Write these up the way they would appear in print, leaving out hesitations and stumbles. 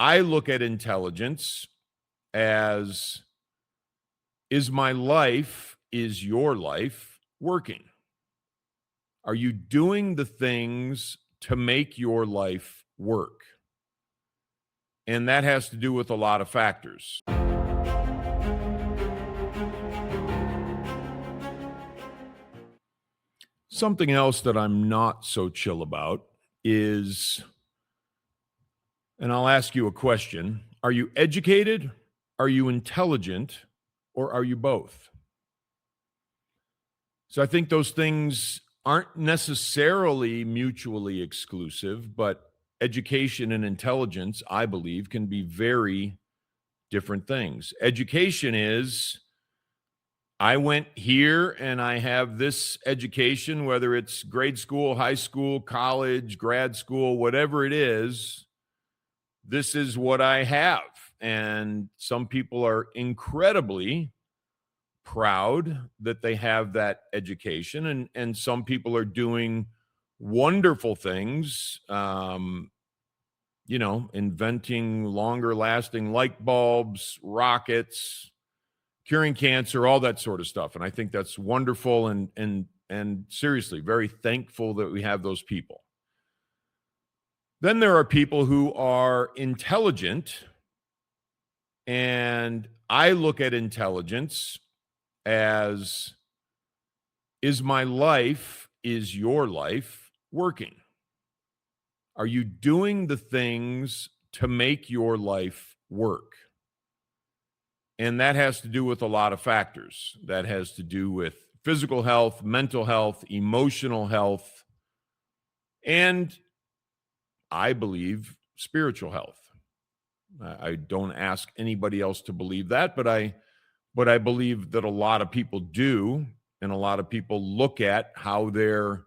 I look at intelligence as, is my life, is your life working? Are you doing the things to make your life work? And that has to do with a lot of factors. Something else that I'm not so chill about is, and I'll ask you a question: are you educated? Are you intelligent? Or are you both? So I think those things aren't necessarily mutually exclusive, but education and intelligence, I believe, can be very different things. Education is, I went here and I have this education, whether it's grade school, high school, college, grad school, whatever it is, this is what I have. And some people are incredibly proud that they have that education, and some people are doing wonderful things, inventing longer lasting light bulbs, rockets, curing cancer, all that sort of stuff. And I think that's wonderful, and seriously very thankful that we have those people. Then there are people who are intelligent, and I look at intelligence as, is my life, is your life working? Are you doing the things to make your life work? And that has to do with a lot of factors. That has to do with physical health, mental health, emotional health, and I believe spiritual health. I don't ask anybody else to believe that, but I believe that a lot of people do, and a lot of people look at how they're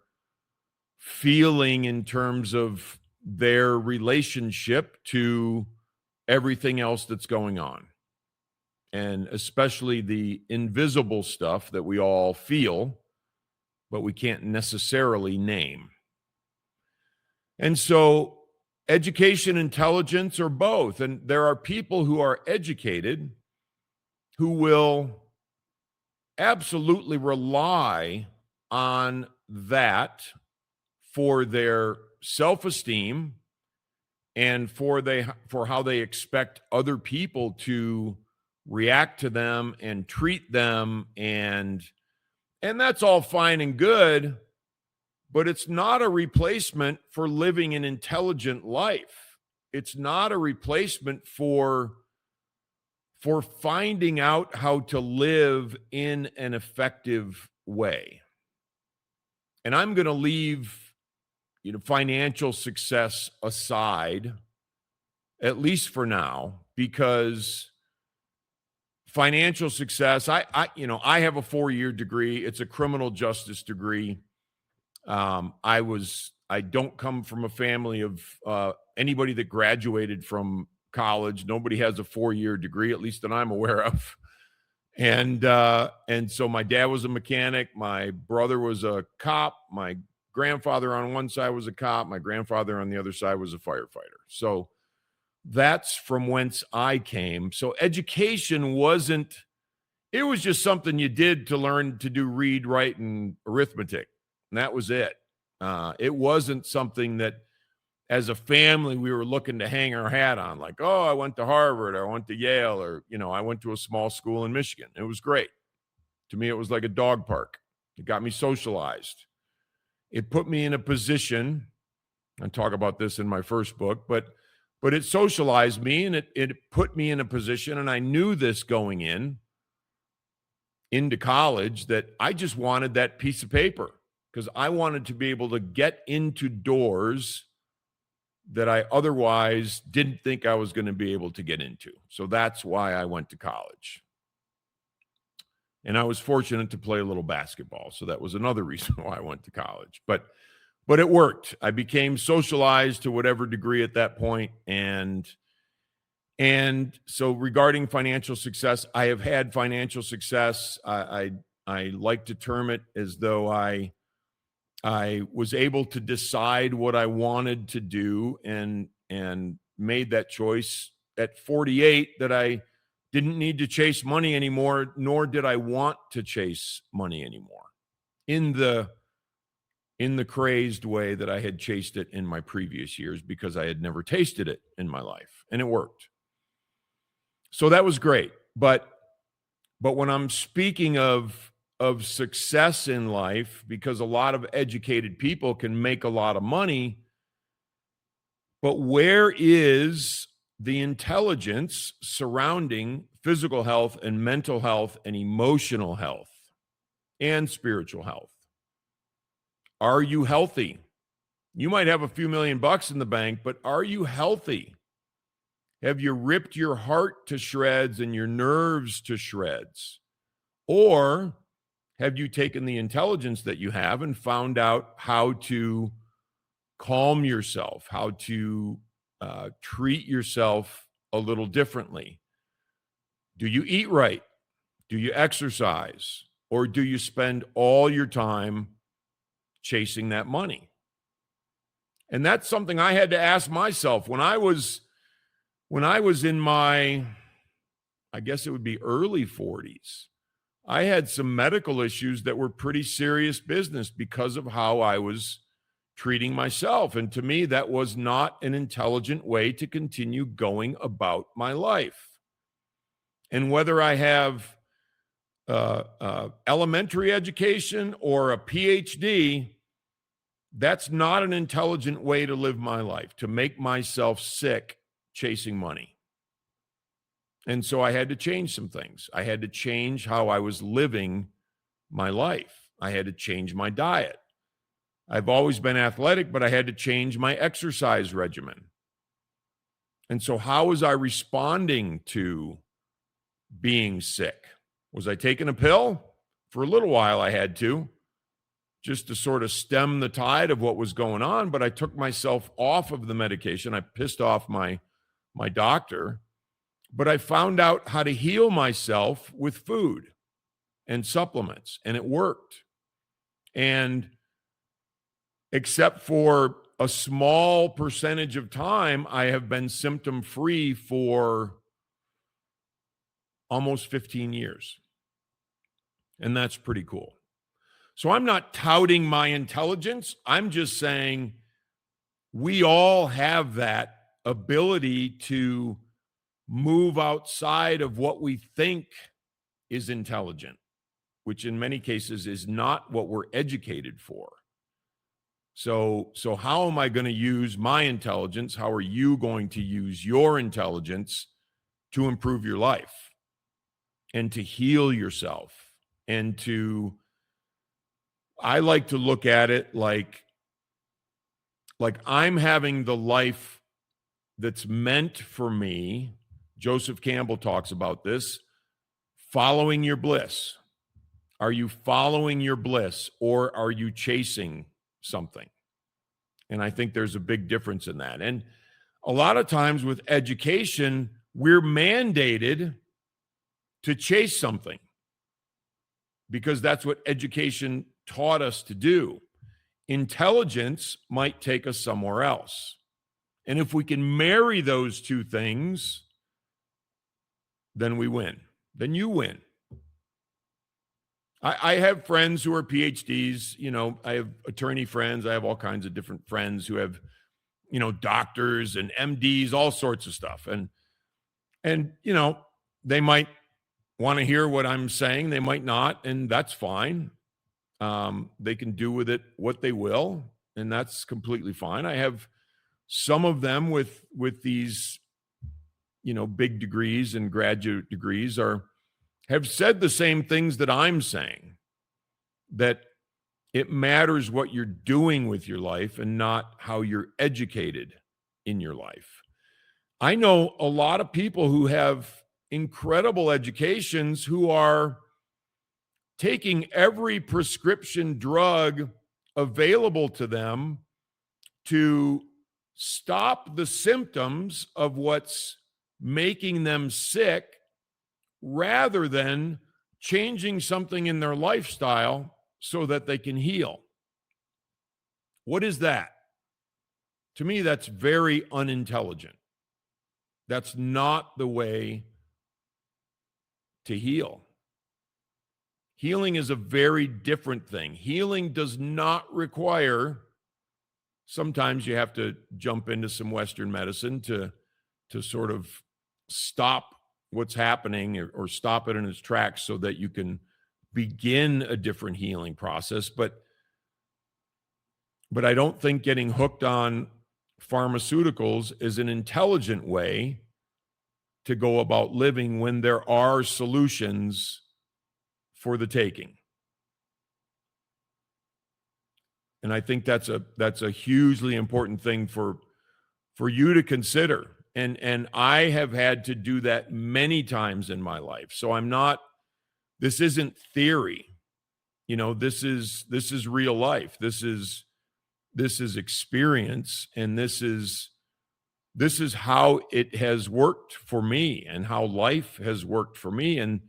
feeling in terms of their relationship to everything else that's going on, and especially the invisible stuff that we all feel, but we can't necessarily name. And so education, intelligence, or both. And there are people who are educated who will absolutely rely on that for their self-esteem and for how they expect other people to react to them and treat them, and that's all fine and good, but it's not a replacement for living an intelligent life. It's not a replacement for finding out how to live in an effective way. And I'm going to leave, financial success aside, at least for now, because financial success, I have a 4-year degree. It's a criminal justice degree. I don't come from a family of anybody that graduated from college. Nobody has a 4-year degree, at least that I'm aware of. And so my dad was a mechanic. My brother was a cop. My grandfather on one side was a cop. My grandfather on the other side was a firefighter. So that's from whence I came. So education it was just something you did to learn to do read, write, and arithmetic. And that was it. It wasn't something that as a family we were looking to hang our hat on, like, oh, I went to Harvard, or I went to Yale, or, I went to a small school in Michigan. It was great. To me, it was like a dog park. It got me socialized. It put me in a position, I talk about this in my first book, but it socialized me, and it put me in a position, and I knew this going into college, that I just wanted that piece of paper, because I wanted to be able to get into doors that I otherwise didn't think I was going to be able to get into. So that's why I went to college. And I was fortunate to play a little basketball. So that was another reason why I went to college. But it worked. I became socialized to whatever degree at that point. And so regarding financial success, I have had financial success. I like to term it as though I was able to decide what I wanted to do and made that choice at 48 that I didn't need to chase money anymore, nor did I want to chase money anymore in the crazed way that I had chased it in my previous years, because I had never tasted it in my life, and it worked. So that was great. But when I'm speaking of success in life, because a lot of educated people can make a lot of money, but where is the intelligence surrounding physical health and mental health and emotional health and spiritual health? Are you healthy? You might have a few $1,000,000 in the bank, but are you healthy? Have you ripped your heart to shreds and your nerves to shreds? Or have you taken the intelligence that you have and found out how to calm yourself, how to treat yourself a little differently? Do you eat right? Do you exercise? Or do you spend all your time chasing that money? And that's something I had to ask myself when I was in my, I guess it would be early 40s. I had some medical issues that were pretty serious business because of how I was treating myself. And to me, that was not an intelligent way to continue going about my life. And whether I have elementary education or a PhD, that's not an intelligent way to live my life, to make myself sick chasing money. And so I had to change some things. I had to change how I was living my life. I had to change my diet. I've always been athletic, but I had to change my exercise regimen. And so how was I responding to being sick? Was I taking a pill? For a little while I had to, just to sort of stem the tide of what was going on, but I took myself off of the medication. I pissed off my doctor, but I found out how to heal myself with food and supplements, and it worked. And except for a small percentage of time, I have been symptom-free for almost 15 years. And that's pretty cool. So I'm not touting my intelligence. I'm just saying we all have that ability to move outside of what we think is intelligent, which in many cases is not what we're educated for. So how am I going to use my intelligence? How are you going to use your intelligence to improve your life and to heal yourself? And I like to look at it like I'm having the life that's meant for me. Joseph Campbell talks about this, following your bliss. Are you following your bliss, or are you chasing something? And I think there's a big difference in that. And a lot of times with education, we're mandated to chase something because that's what education taught us to do. Intelligence might take us somewhere else. And if we can marry those two things, then we win. Then you win. I have friends who are PhDs. You know, I have attorney friends. I have all kinds of different friends who have, you know, doctors and MDs, all sorts of stuff. And you know, they might want to hear what I'm saying. They might not, and that's fine. They can do with it what they will, and that's completely fine. I have some of them with these, you know, big degrees and graduate degrees have said the same things that I'm saying, that it matters what you're doing with your life and not how you're educated in your life. I know a lot of people who have incredible educations who are taking every prescription drug available to them to stop the symptoms of what's making them sick, rather than changing something in their lifestyle so that they can heal. What is that? To me, that's very unintelligent. That's not the way to heal. Healing is a very different thing. Healing does not require, sometimes you have to jump into some Western medicine to sort of stop what's happening or stop it in its tracks so that you can begin a different healing process. But I don't think getting hooked on pharmaceuticals is an intelligent way to go about living when there are solutions for the taking. And I think that's a hugely important thing for you to consider. And I have had to do that many times in my life. So this isn't theory. This is real life. This is experience, and this is how it has worked for me and how life has worked for me and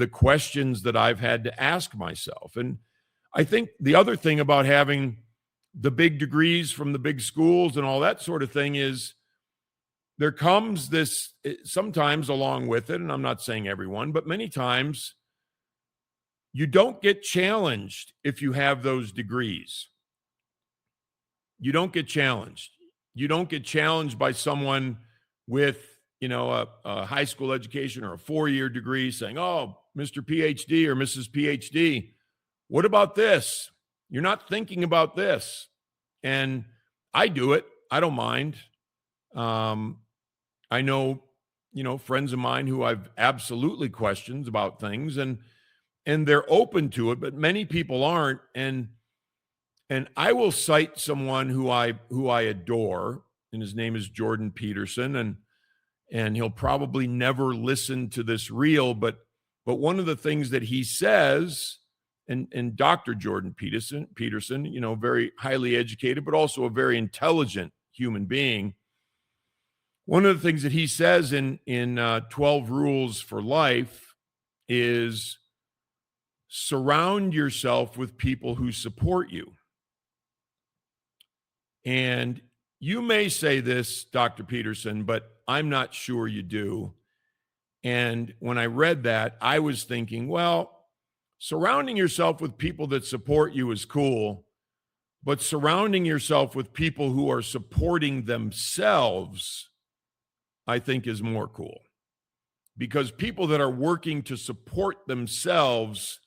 the questions that I've had to ask myself. And I think the other thing about having the big degrees from the big schools and all that sort of thing is there comes this sometimes along with it, and I'm not saying everyone, but many times you don't get challenged if you have those degrees. You don't get challenged. You don't get challenged by someone with, a high school education or a 4-year degree saying, "Oh, Mr. PhD or Mrs. PhD, what about this? You're not thinking about this." And I do it. I don't mind. I know, friends of mine who I've absolutely questions about things and they're open to it, but many people aren't. And I will cite someone who I adore, and his name is Jordan Peterson, and he'll probably never listen to this reel, but one of the things that he says, and Dr. Jordan Peterson, very highly educated, but also a very intelligent human being. One of the things that he says in 12 Rules for Life is surround yourself with people who support you. And you may say this, Dr. Peterson, but I'm not sure you do. And when I read that, I was thinking, well, surrounding yourself with people that support you is cool, but surrounding yourself with people who are supporting themselves, I think, is more cool. Because people that are working to support themselves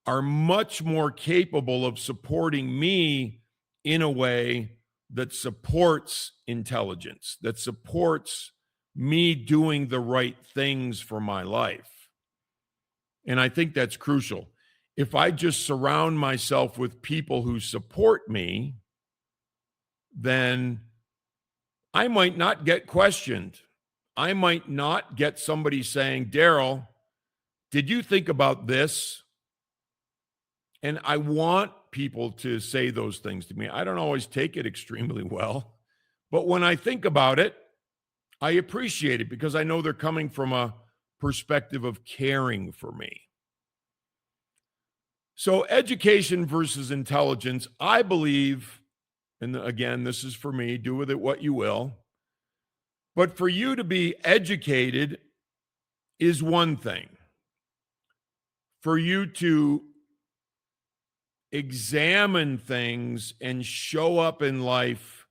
are much more capable of supporting me in a way that supports intelligence, that supports me doing the right things for my life. And I think that's crucial. If I just surround myself with people who support me, then I might not get questioned. I might not get somebody saying, "Daryl, did you think about this?" And I want people to say those things to me. I don't always take it extremely well, but when I think about it, I appreciate it because I know they're coming from a perspective of caring for me. So education versus intelligence, I believe, and again, this is for me, do with it what you will, but for you to be educated is one thing. For you to examine things and show up in life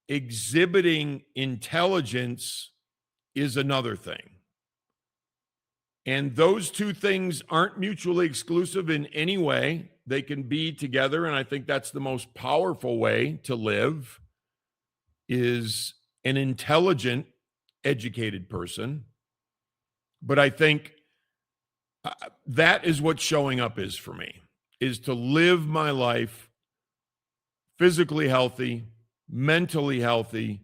exhibiting intelligence is another thing. And those two things aren't mutually exclusive in any way. They can be together, and I think that's the most powerful way to live, is an intelligent, educated person. But I think that is what showing up is for me, is to live my life physically healthy, mentally healthy,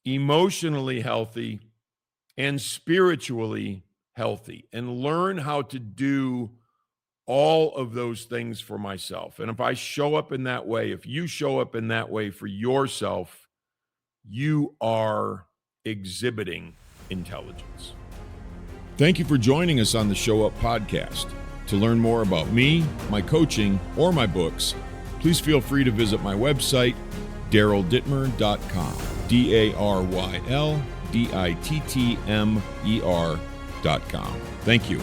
emotionally healthy, and spiritually healthy, and learn how to do all of those things for myself. And if I show up in that way, if you show up in that way for yourself, you are exhibiting intelligence. Thank you for joining us on the Show Up podcast. To learn more about me, my coaching, or my books, please feel free to visit my website, DarylDittmer.com, DarylDittmer.com. dittmer.com. Thank you.